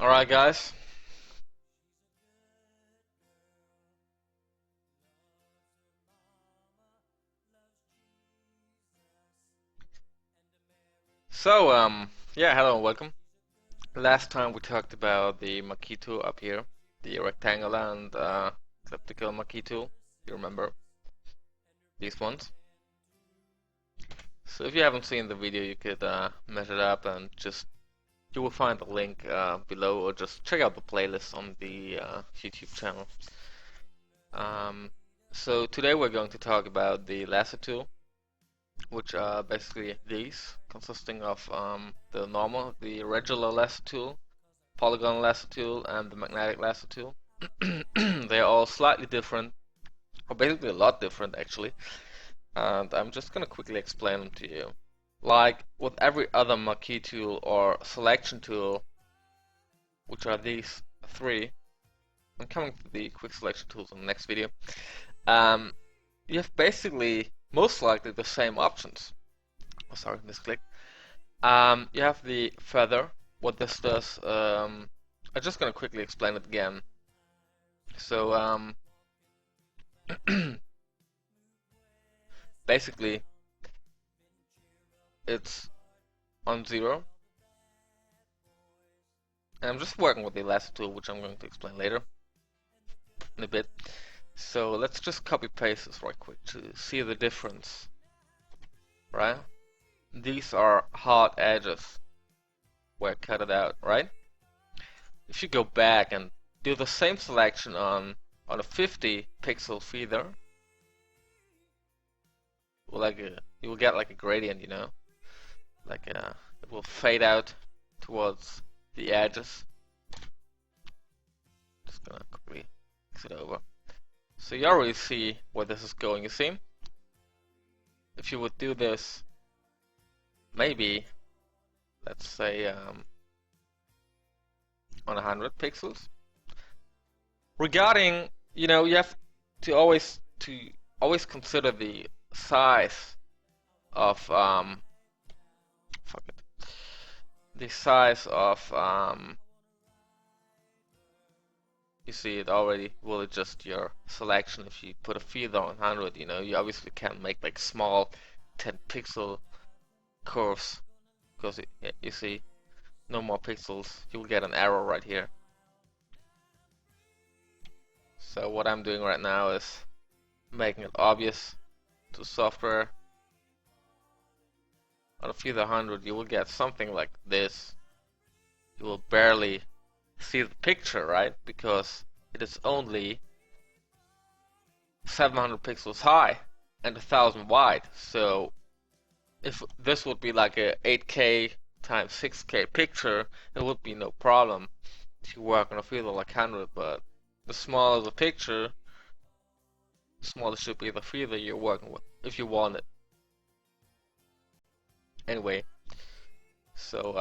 Alright, guys. Yeah, hello and welcome. Last time we talked about the Maki tool up here, the rectangular and elliptical Maki tool. You remember these ones? So if you haven't seen the video, you could measure it up and you will find the link below, or just check out the playlist on the YouTube channel. Um, so today we're going to talk about the Lasso tool, which are basically these, consisting of the regular lasso tool, polygon lasso tool, and the magnetic lasso tool. They are all slightly different, or basically a lot different actually, and I'm just gonna quickly explain them to you. Like with every other marquee tool or selection tool, which are these three, I'm coming to the quick selection tools in the next video. Um, you have basically most likely the same options. Oh, sorry, misclick. You have the feather. What this does, I'm just gonna quickly explain it again. So, basically, it's on zero, and I'm just working with the lasso tool, which I'm going to explain later in a bit. So let's just copy paste this right quick to see the difference, right? These are hard edges where I cut it out, right? If you go back and do the same selection on a 50 pixel feather, you will get like a gradient, like it will fade out towards the edges. Just gonna quickly exit over. So you already see where this is going, you see? If you would do this, maybe, let's say on 100 pixels. Regarding, you have to always consider the size of fuck it, the size of you see it already will adjust your selection. If you put a feather on 100, you obviously can't make like small 10 pixel curves because you see no more pixels. You will get an error right here. So what I'm doing right now is making it obvious to software. On a feather 100, you will get something like this. You will barely see the picture, right? Because it is only 700 pixels high and 1000 wide. So if this would be like a 8K times 6K picture, it would be no problem to work on a feather like 100. But the smaller the picture, the smaller should be the feather you're working with if you want it. Anyway, so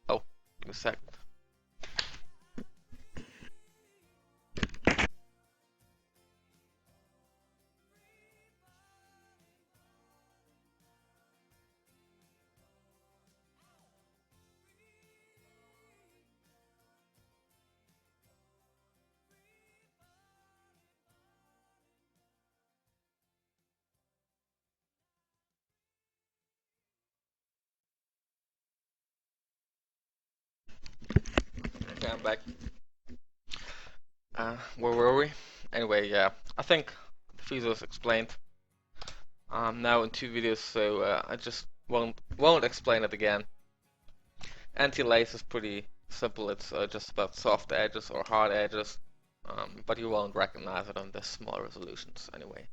oh, give me a second. Okay, I'm back. Where were we? Anyway, yeah, I think the feature is explained. Now in two videos, so I just won't explain it again. Anti-lace is pretty simple. It's just about soft edges or hard edges, but you won't recognize it on the small resolutions anyway.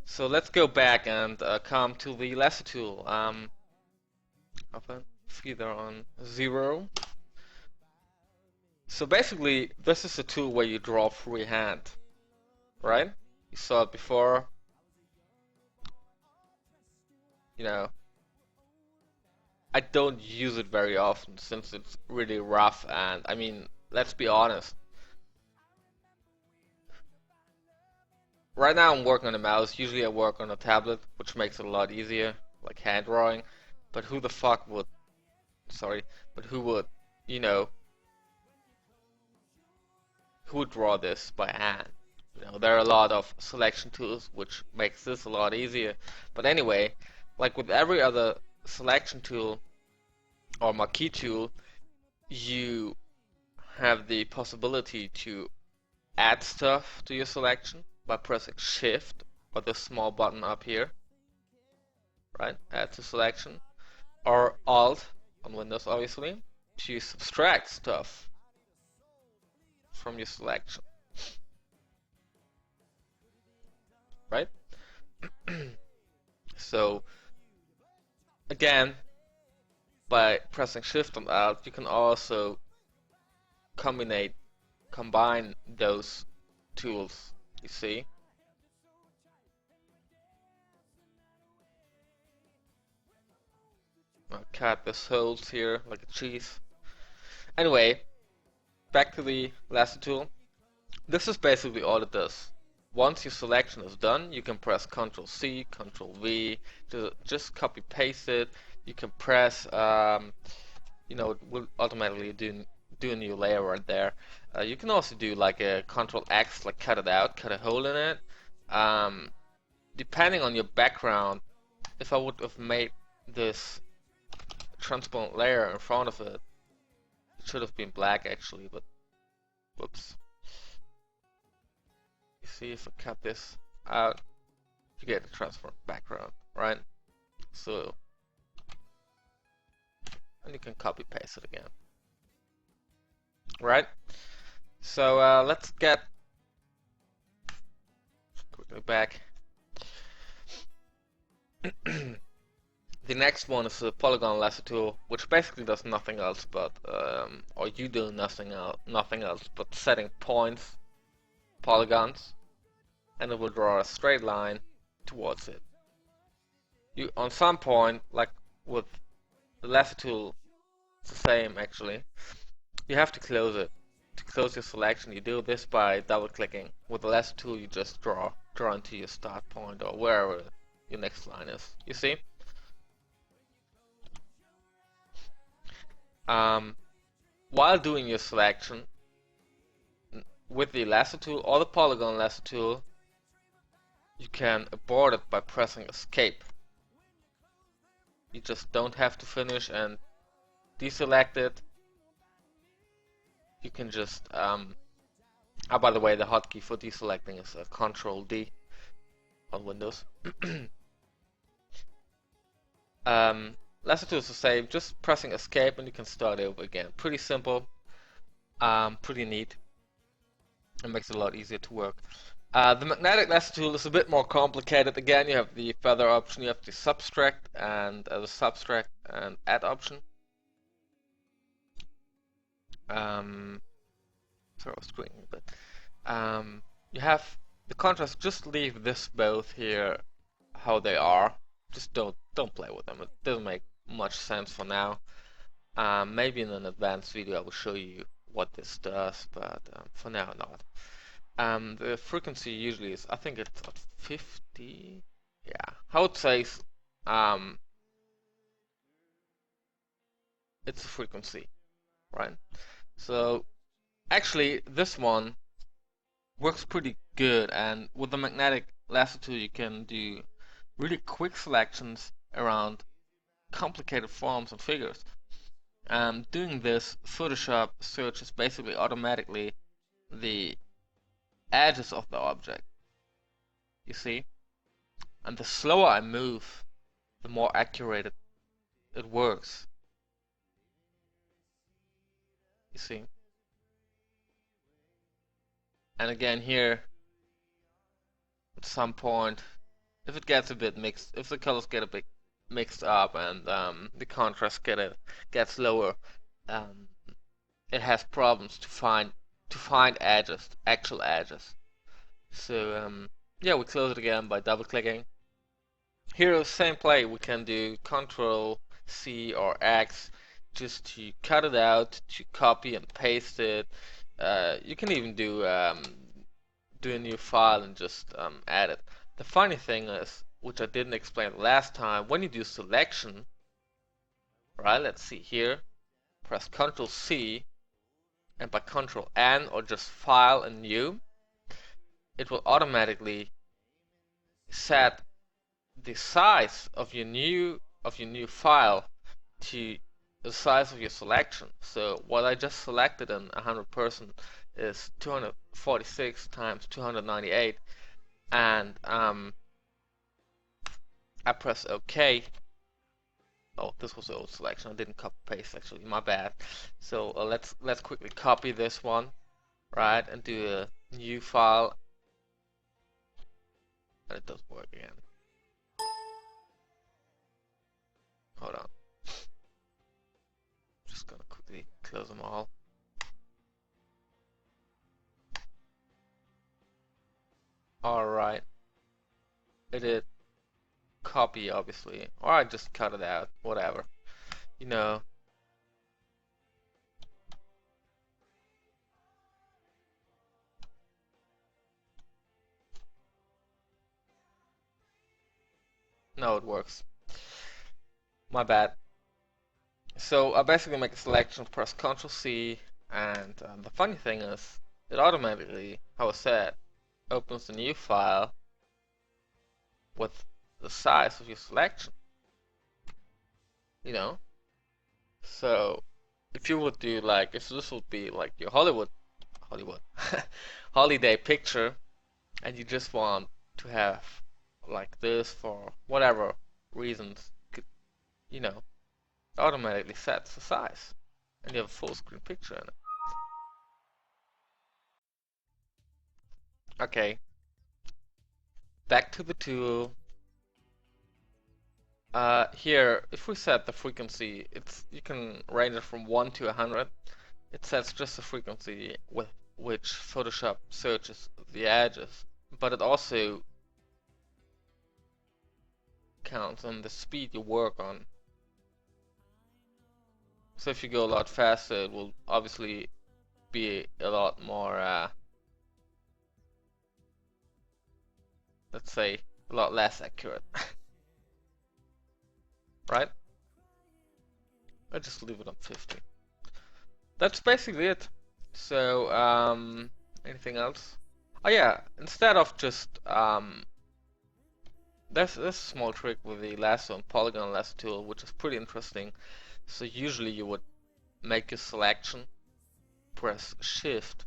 So let's go back and come to the lasso tool. Open feather on 0. So basically, this is a tool where you draw freehand, right? You saw it before. I don't use it very often since it's really rough, and I mean, let's be honest. Right now I'm working on a mouse. Usually I work on a tablet, which makes it a lot easier, like hand drawing. But who the fuck would, sorry, but who would you know, who would draw this by hand? There are a lot of selection tools which makes this a lot easier. But anyway, like with every other selection tool or marquee tool, you have the possibility to add stuff to your selection by pressing Shift or this small button up here, right? Add to selection, or Alt on Windows, obviously, to subtract stuff from your selection, right? So again, by pressing Shift and Alt, you can also combine those tools. You see? I'll cut this holes here like a cheese. Anyway, back to the lasso tool. This is basically all it does. Once your selection is done, you can press Ctrl C, Ctrl V, to just copy paste it. You can press, it will automatically do a new layer right there. You can also do like a Ctrl X, like cut it out, cut a hole in it. Depending on your background, if I would have made this transparent layer in front of it, it should have been black actually, but whoops. You see, if I cut this out, you get a transparent background, right? So, and you can copy paste it again, right? So let's get quickly back. The next one is the polygon lasso tool, which basically does nothing else but, or you do nothing else but setting points, polygons, and it will draw a straight line towards it. You, on some point, like with the lasso tool, it's the same actually. You have to close it. To close your selection, you do this by double clicking. With the lasso tool, you just draw into your start point or wherever your next line is. You see? While doing your selection with the lasso tool or the polygon lasso tool, you can abort it by pressing escape. You just don't have to finish and deselect it. You can just by the way, the hotkey for deselecting is Ctrl D on Windows. Lasso tool is the same, just pressing escape and you can start over again. Pretty simple, pretty neat. It makes it a lot easier to work. The magnetic lasso tool is a bit more complicated. Again, you have the feather option, you have the subtract and add option. Sorry, I was screening a bit. You have the contrast. Just leave this both here how they are. Just don't play with them. It doesn't make much sense for now. Maybe in an advanced video I will show you what this does, but for now not. The frequency usually is, I think it's at 50. Yeah, I would say it's a frequency, right? So actually this one works pretty good, and with the magnetic lasso tool you can do really quick selections around complicated forms and figures. Doing this, Photoshop searches basically automatically the edges of the object, you see? And the slower I move, the more accurate it works, you see? And again here, at some point, if it gets a bit mixed, if the colors get a bit mixed up and the contrast gets lower, it has problems to find edges, actual edges. So yeah, we close it again by double clicking. Here, the same play, we can do Ctrl C or X just to cut it out, to copy and paste it. You can even do a new file and just add it. The funny thing is, which I didn't explain last time, when you do selection, right? Let's see here. press Ctrl C, and by Ctrl N or just File and New, it will automatically set the size of your new file to the size of your selection. So what I just selected in 100% is 246 times 298, and I press OK. Oh, this was the old selection. I didn't copy paste actually. My bad. So let's quickly copy this one, right, and do a new file. And it doesn't work again. Hold on. Just gonna quickly close them all. Alright. It did copy, obviously. Or I just cut it out. Whatever. You know. No, it works. My bad. So I basically make a selection, press Ctrl C, and the funny thing is, it automatically, how I said, opens a new file with the size of your selection. You know? So if you would do like, if this would be like your Hollywood holiday picture, and you just want to have like this for whatever reasons, you know, automatically sets the size, and you have a full screen picture in it. Okay, back to the tool. Here, if we set the frequency, you can range it from 1 to 100. It sets just the frequency with which Photoshop searches the edges, but it also counts on the speed you work on. So if you go a lot faster, it will obviously be a lot more, let's say, a lot less accurate. Right? I just leave it on 50. That's basically it. So, anything else? Oh yeah, instead of just, there's a small trick with the lasso and polygon lasso tool, which is pretty interesting. So usually you would make a selection, press Shift.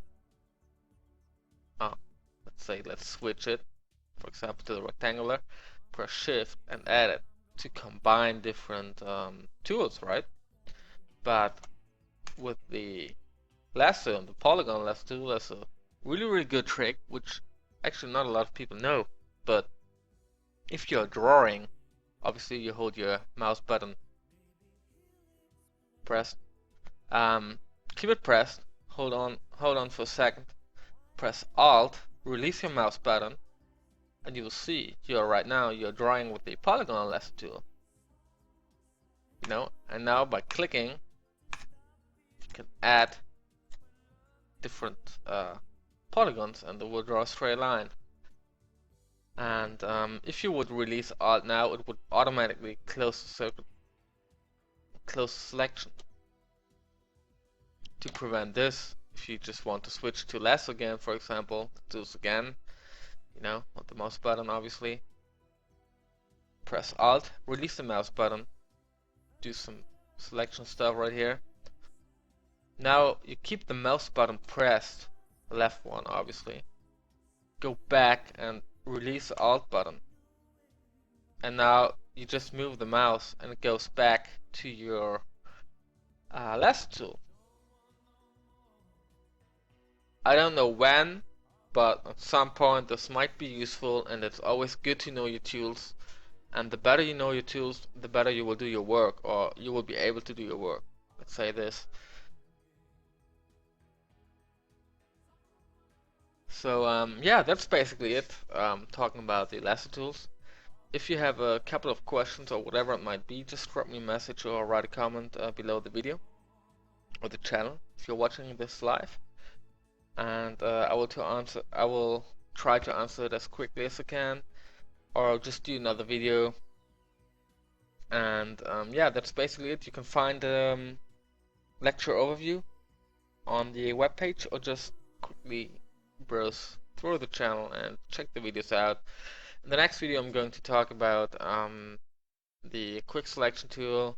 Let's switch it, for example, to the rectangular. Press Shift and add it to combine different tools, right? But with the lasso and the polygon lasso tool, that's a really good trick, which actually not a lot of people know. But if you're drawing, obviously you hold your mouse button pressed. Keep it pressed. Hold on for a second. Press Alt. Release your mouse button, and you will see you're drawing with the polygon lasso tool. You know, and now by clicking, you can add different polygons, and it will draw a straight line. And if you would release Alt now, it would automatically close the circuit, close the selection. To prevent this, if you just want to switch to lasso again, for example, do this again, you know, with the mouse button obviously. Press Alt, release the mouse button, do some selection stuff right here. Now you keep the mouse button pressed, left one obviously. Go back and release the Alt button. And now you just move the mouse and it goes back to your lasso tool. I don't know when, but at some point this might be useful, and it's always good to know your tools. And the better you know your tools, the better you will do your work, or you will be able to do your work. Let's say this. So yeah, that's basically it. Talking about the lasso tools. If you have a couple of questions or whatever it might be, just drop me a message or write a comment below the video or the channel if you're watching this live. And I will try to answer it as quickly as I can, or I'll just do another video. And yeah, that's basically it. You can find lecture overview on the webpage, or just quickly browse through the channel and check the videos out. In the next video, I'm going to talk about the quick selection tool,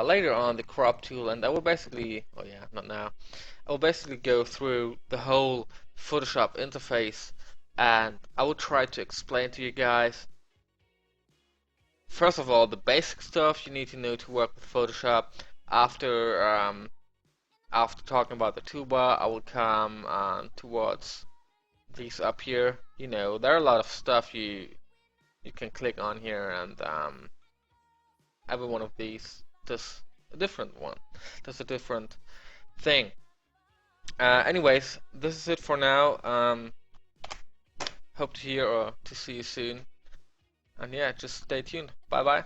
later on the crop tool, and I will basically, oh yeah, not now, I will basically go through the whole Photoshop interface, and I will try to explain to you guys, first of all, the basic stuff you need to know to work with Photoshop. After talking about the toolbar, I will come towards these up here. You know, there are a lot of stuff you can click on here, and every one of these does a different one, does a different thing. Anyways, this is it for now. Hope to hear or to see you soon. And yeah, just stay tuned. Bye bye.